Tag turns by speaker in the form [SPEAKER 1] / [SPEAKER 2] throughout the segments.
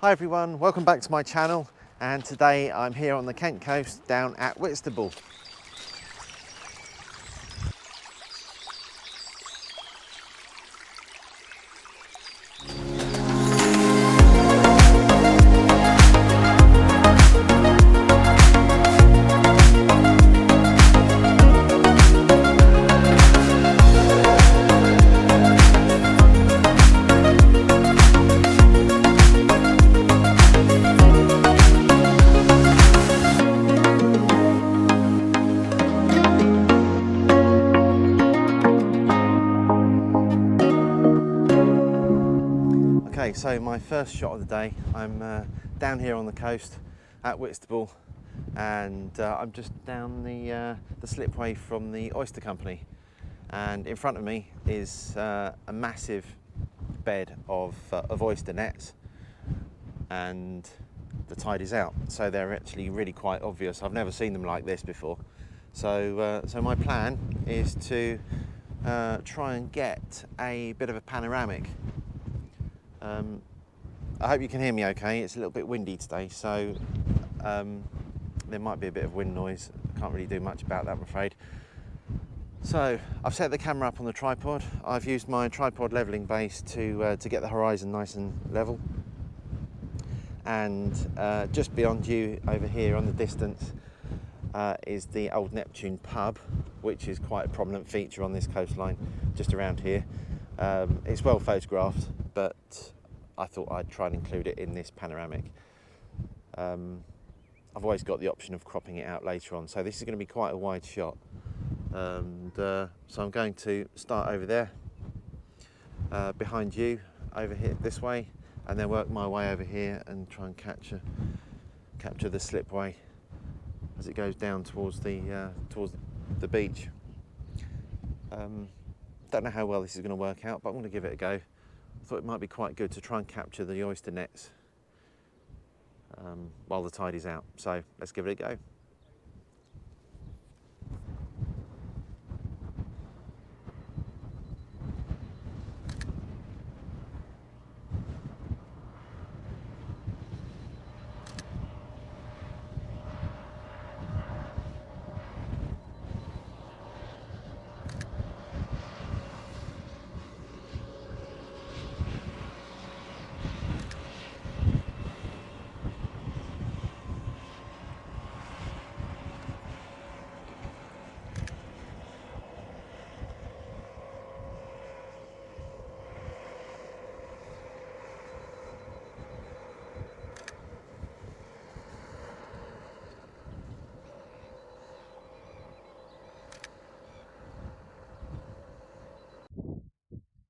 [SPEAKER 1] Hi everyone, welcome back to my channel, and today I'm here on the Kent coast down at Whitstable. Okay, so my first shot of the day, I'm down here on the coast at Whitstable, and I'm just down the slipway from the oyster company, and in front of me is a massive bed of oyster nets, and the tide is out, so they're actually really quite obvious. I've never seen them like this before, so my plan is to try and get a bit of a panoramic. I hope you can hear me okay. It's a little bit windy today, so there might be a bit of wind noise. I can't really do much about that, I'm afraid. So I've set the camera up on the tripod. I've used my tripod leveling base to get the horizon nice and level. And just beyond you over here on the distance is the old Neptune pub, which is quite a prominent feature on this coastline, just around here. It's well photographed, but I thought I'd try and include it in this panoramic. I've always got the option of cropping it out later on, so this is going to be quite a wide shot. And so I'm going to start over there, behind you, over here this way, and then work my way over here and try and capture the slipway as it goes down towards the beach. Don't know how well this is going to work out, but I'm going to give it a go. I thought it might be quite good to try and capture the oyster nets while the tide is out. So let's give it a go.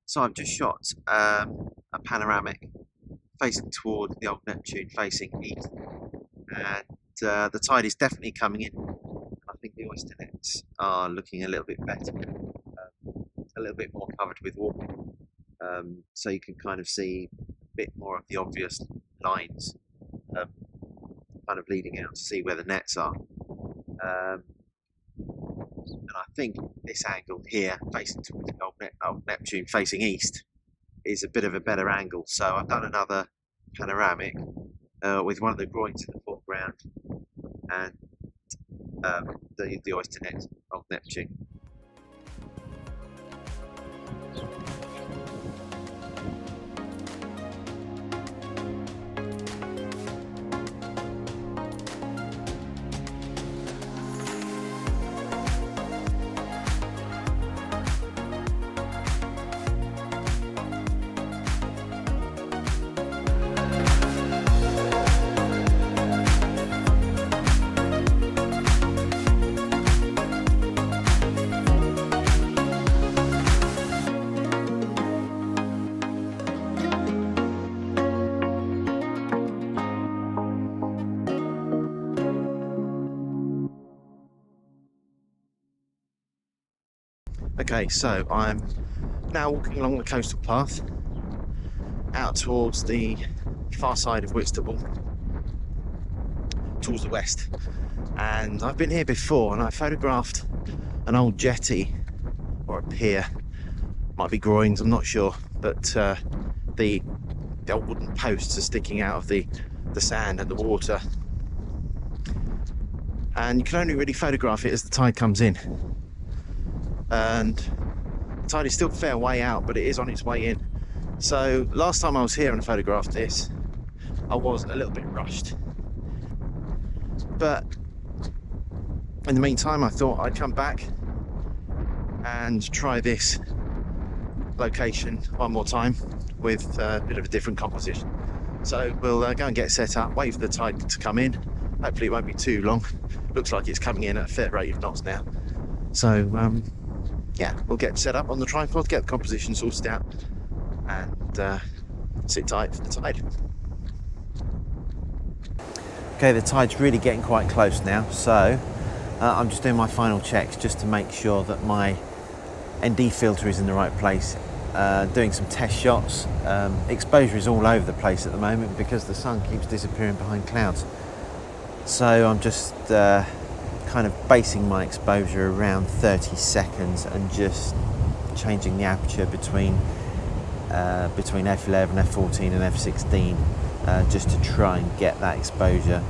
[SPEAKER 1] So I've just shot a panoramic facing toward the old Neptune, facing east, and the tide is definitely coming in. I think the oyster nets are looking a little bit better, a little bit more covered with water, so you can kind of see a bit more of the obvious lines kind of leading out to see where the nets are. And I think this angle here, facing towards the old Neptune, facing east, is a bit of a better angle. So I've done another panoramic with one of the groins in the foreground and the oyster net of Neptune. Okay, so I'm now walking along the coastal path out towards the far side of Whitstable, towards the west, and I've been here before and I photographed an old jetty or a pier, might be groins, I'm not sure, but the the old wooden posts are sticking out of the sand and the water. And you can only really photograph it as the tide comes in. And the tide is still a fair way out, but it is on its way in. So last time I was here and photographed this, I was a little bit rushed. But in the meantime, I thought I'd come back and try this location one more time with a bit of a different composition. So we'll go and get set up, wait for the tide to come in. Hopefully it won't be too long. Looks like it's coming in at a fair rate of knots now. So yeah, we'll get set up on the tripod, get the composition sorted out, and sit tight for the tide. Okay, the tide's really getting quite close now, so I'm just doing my final checks just to make sure that my ND filter is in the right place. Doing some test shots. Exposure is all over the place at the moment because the sun keeps disappearing behind clouds. So I'm just kind of basing my exposure around 30 seconds and just changing the aperture between f11, f14 and f16 just to try and get that exposure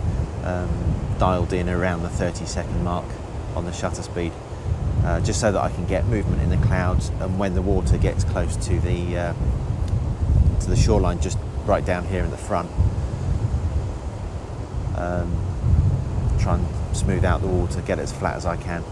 [SPEAKER 1] dialed in around the 30-second mark on the shutter speed, just so that I can get movement in the clouds, and when the water gets close to the shoreline, just right down here in the front, try and smooth out the water, get it as flat as I can.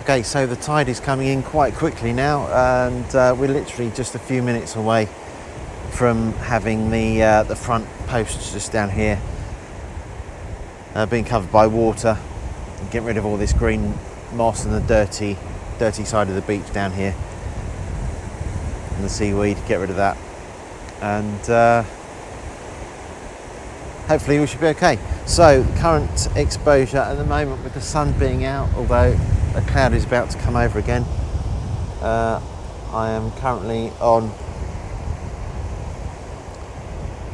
[SPEAKER 1] Okay, so the tide is coming in quite quickly now, and we're literally just a few minutes away from having the front posts just down here being covered by water, and getting rid of all this green moss and the dirty side of the beach down here, and the seaweed, get rid of that, and hopefully we should be okay. So current exposure at the moment, with the sun being out, although a cloud is about to come over again, I am currently on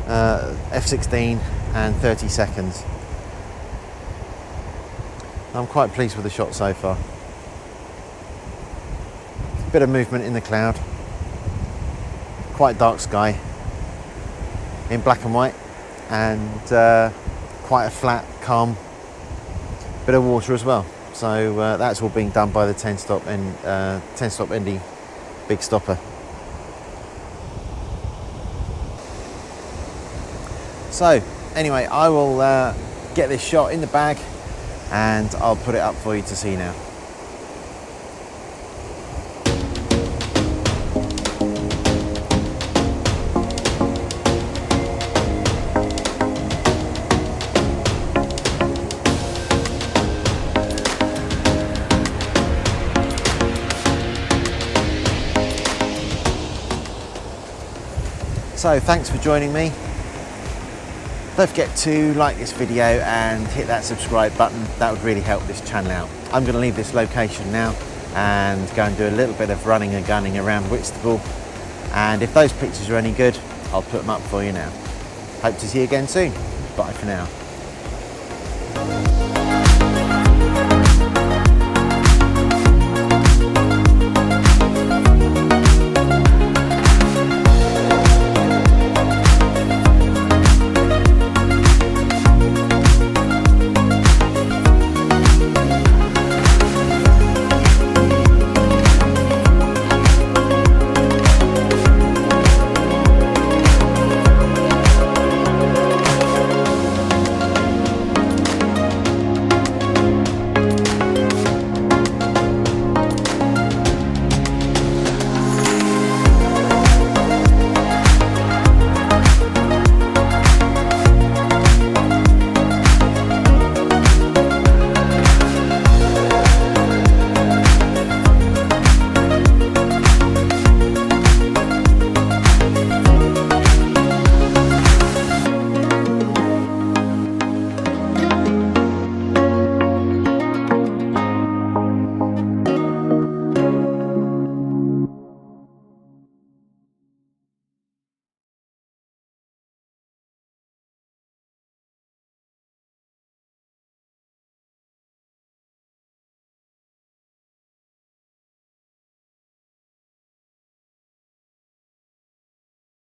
[SPEAKER 1] f16 and 30 seconds. I'm quite pleased with the shot so far. Bit of movement in the cloud, quite dark sky in black and white, and quite a flat, calm bit of water as well. So that's all being done by the 10-stop ND big stopper. So anyway, I will get this shot in the bag and I'll put it up for you to see now. So thanks for joining me. Don't forget to like this video and hit that subscribe button. That would really help this channel out. I'm going to leave this location now and go and do a little bit of running and gunning around Whitstable. And if those pictures are any good, I'll put them up for you now. Hope to see you again soon. Bye for now.